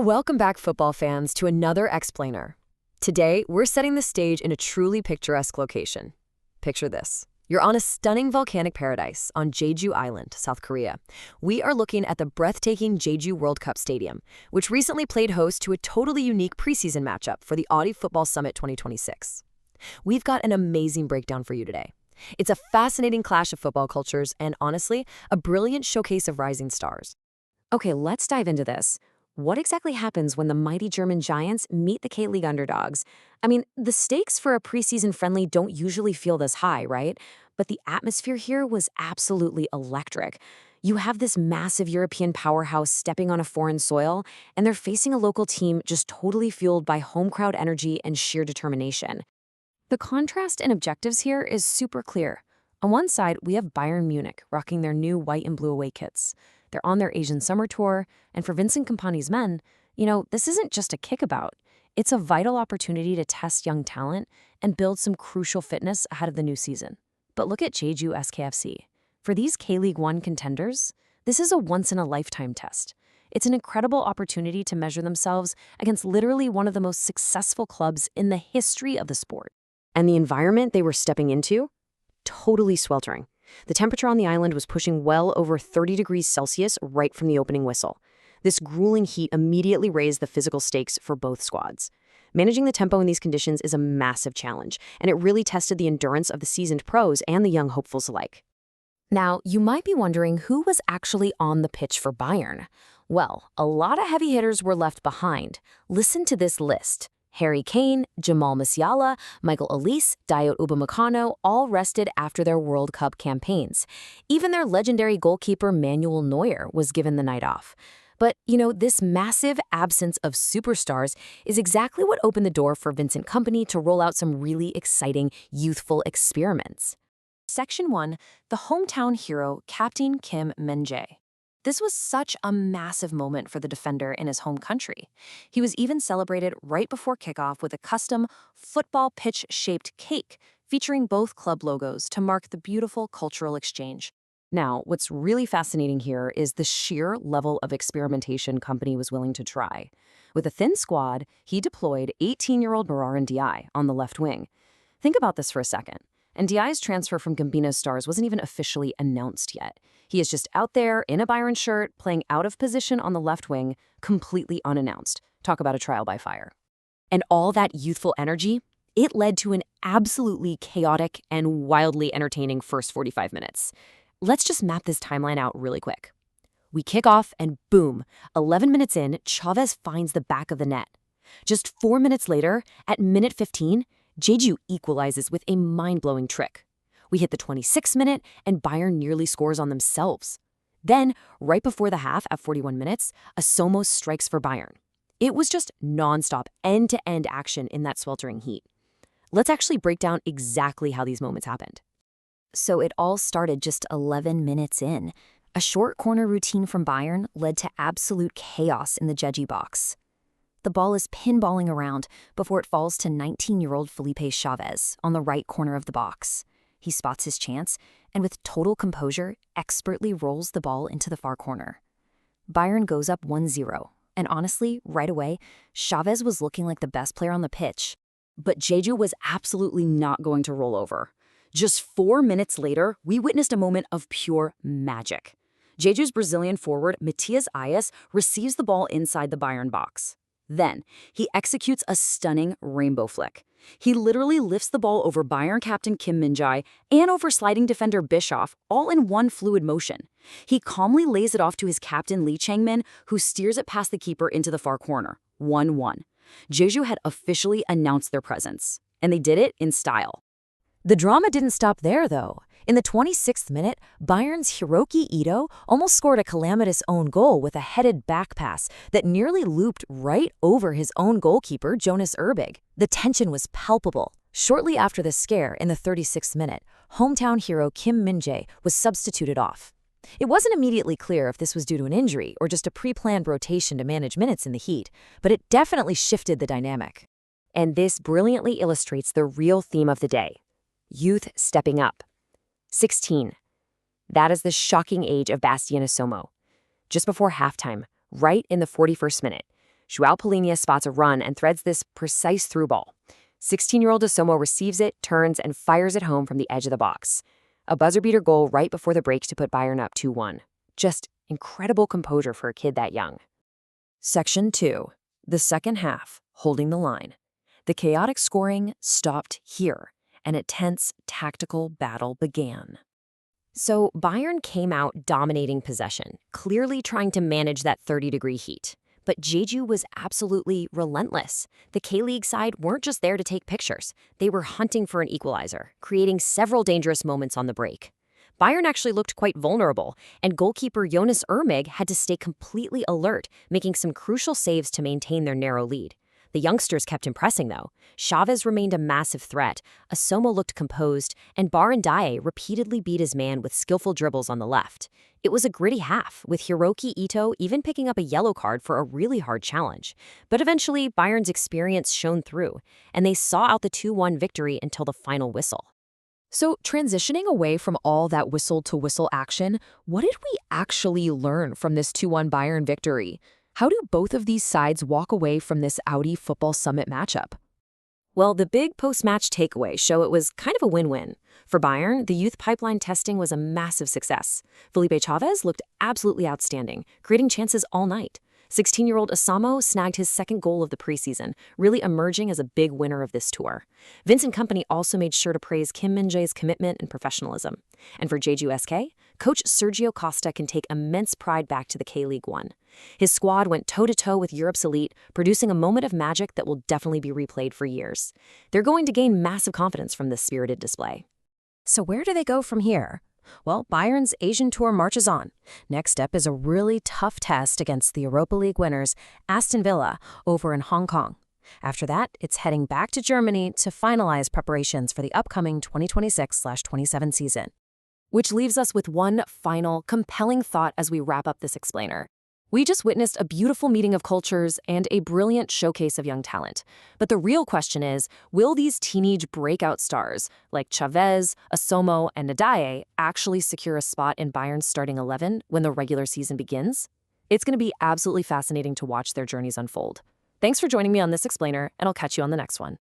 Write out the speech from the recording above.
Welcome back, football fans, to another Explainer. Today, we're setting the stage in a truly picturesque location. Picture this. You're on a stunning volcanic paradise on Jeju Island, South Korea. We are looking at the breathtaking Jeju World Cup Stadium, which recently played host to a totally unique preseason matchup for the Audi Football Summit 2026. We've got an amazing breakdown for you today. It's a fascinating clash of football cultures and, honestly, a brilliant showcase of rising stars. Okay, let's dive into this. What exactly happens when the mighty German giants meet the K-League underdogs? I mean, the stakes for a preseason friendly don't usually feel this high, right? But the atmosphere here was absolutely electric. You have this massive European powerhouse stepping on a foreign soil, and they're facing a local team just totally fueled by home crowd energy and sheer determination. The contrast in objectives here is super clear. On one side, we have Bayern Munich rocking their new white and blue away kits. They're on their Asian summer tour, and for Vincent Kompany's men, this isn't just a kickabout. It's a vital opportunity to test young talent and build some crucial fitness ahead of the new season. But look at Jeju SK FC. For these K-League 1 contenders, this is a once-in-a-lifetime test. It's an incredible opportunity to measure themselves against literally one of the most successful clubs in the history of the sport. And the environment they were stepping into? Totally sweltering. The temperature on the island was pushing well over 30 degrees Celsius right from the opening whistle. This grueling heat immediately raised the physical stakes for both squads. Managing the tempo in these conditions is a massive challenge, and it really tested the endurance of the seasoned pros and the young hopefuls alike. Now, you might be wondering who was actually on the pitch for Bayern. Well, a lot of heavy hitters were left behind. Listen to this list. Harry Kane, Jamal Musiala, Michael Olise, Dayot Upamecano all rested after their World Cup campaigns. Even their legendary goalkeeper Manuel Neuer was given the night off. But, this massive absence of superstars is exactly what opened the door for Vincent Kompany to roll out some really exciting, youthful experiments. Section 1, the hometown hero, Captain Kim Min-jae. This was such a massive moment for the defender in his home country. He was even celebrated right before kickoff with a custom football pitch-shaped cake featuring both club logos to mark the beautiful cultural exchange. Now, what's really fascinating here is the sheer level of experimentation Kompany was willing to try. With a thin squad, he deployed 18-year-old Mararan Ndiaye on the left wing. Think about this for a second. And Ndiaye's transfer from Gambino's Stars wasn't even officially announced yet. He is just out there in a Bayern shirt, playing out of position on the left wing, completely unannounced. Talk about a trial by fire. And all that youthful energy, it led to an absolutely chaotic and wildly entertaining first 45 minutes. Let's just map this timeline out really quick. We kick off and boom, 11 minutes in, Chávez finds the back of the net. Just 4 minutes later, at minute 15, Jeju equalizes with a mind-blowing trick. We hit the 26th minute, and Bayern nearly scores on themselves. Then, right before the half at 41 minutes, Assomo strikes for Bayern. It was just non-stop, end-to-end action in that sweltering heat. Let's actually break down exactly how these moments happened. So it all started just 11 minutes in. A short corner routine from Bayern led to absolute chaos in the Jeju box. The ball is pinballing around before it falls to 19-year-old Felipe Chávez on the right corner of the box. He spots his chance and with total composure expertly rolls the ball into the far corner. Bayern goes up 1-0, and honestly, right away, Chávez was looking like the best player on the pitch. But Jeju was absolutely not going to roll over. Just 4 minutes later, we witnessed a moment of pure magic. Jeju's Brazilian forward, Matias Ayas, receives the ball inside the Bayern box. Then, he executes a stunning rainbow flick. He literally lifts the ball over Bayern captain Kim Min-jae and over sliding defender Bischoff, all in one fluid motion. He calmly lays it off to his captain Lee Chang-min, who steers it past the keeper into the far corner. 1-1. Jeju had officially announced their presence, and they did it in style. The drama didn't stop there, though. In the 26th minute, Bayern's Hiroki Ito almost scored a calamitous own goal with a headed back pass that nearly looped right over his own goalkeeper, Jonas Erbig. The tension was palpable. Shortly after the scare, in the 36th minute, hometown hero Kim Min-jae was substituted off. It wasn't immediately clear if this was due to an injury or just a pre-planned rotation to manage minutes in the heat, but it definitely shifted the dynamic. And this brilliantly illustrates the real theme of the day: youth stepping up. 16. That is the shocking age of Bastian Assomo. Just before halftime, right in the 41st minute, João Palhinha spots a run and threads this precise through ball. 16-year-old Assomo receives it, turns, and fires it home from the edge of the box. A buzzer-beater goal right before the break to put Bayern up 2-1. Just incredible composure for a kid that young. Section 2. The second half, holding the line. The chaotic scoring stopped here, and a tense tactical battle began. So Bayern came out dominating possession, clearly trying to manage that 30-degree heat. But Jeju was absolutely relentless. The K-League side weren't just there to take pictures. They were hunting for an equalizer, creating several dangerous moments on the break. Bayern actually looked quite vulnerable, and goalkeeper Jonas Ermig had to stay completely alert, making some crucial saves to maintain their narrow lead. The youngsters kept impressing, though. Chávez remained a massive threat, Assomo looked composed, and Min-jae repeatedly beat his man with skillful dribbles on the left. It was a gritty half, with Hiroki Ito even picking up a yellow card for a really hard challenge. But eventually, Bayern's experience shone through, and they saw out the 2-1 victory until the final whistle. So, transitioning away from all that whistle-to-whistle action, what did we actually learn from this 2-1 Bayern victory? How do both of these sides walk away from this Audi Football Summit matchup? Well, the big post-match takeaways show it was kind of a win-win. For Bayern, the youth pipeline testing was a massive success. Felipe Chávez looked absolutely outstanding, creating chances all night. 16-year-old Assomo snagged his second goal of the preseason, really emerging as a big winner of this tour. Vincent Kompany also made sure to praise Min-jae's commitment and professionalism. And for Jeju SK, coach Sergio Costa can take immense pride back to the K-League 1. His squad went toe-to-toe with Europe's elite, producing a moment of magic that will definitely be replayed for years. They're going to gain massive confidence from this spirited display. So where do they go from here? Well, Bayern's Asian tour marches on. Next step is a really tough test against the Europa League winners Aston Villa over in Hong Kong. After that, it's heading back to Germany to finalize preparations for the upcoming 2026/27 season. Which leaves us with one final, compelling thought as we wrap up this explainer. We just witnessed a beautiful meeting of cultures and a brilliant showcase of young talent. But the real question is, will these teenage breakout stars like Chávez, Assomo, and Min-jae actually secure a spot in Bayern's starting 11 when the regular season begins? It's going to be absolutely fascinating to watch their journeys unfold. Thanks for joining me on this explainer, and I'll catch you on the next one.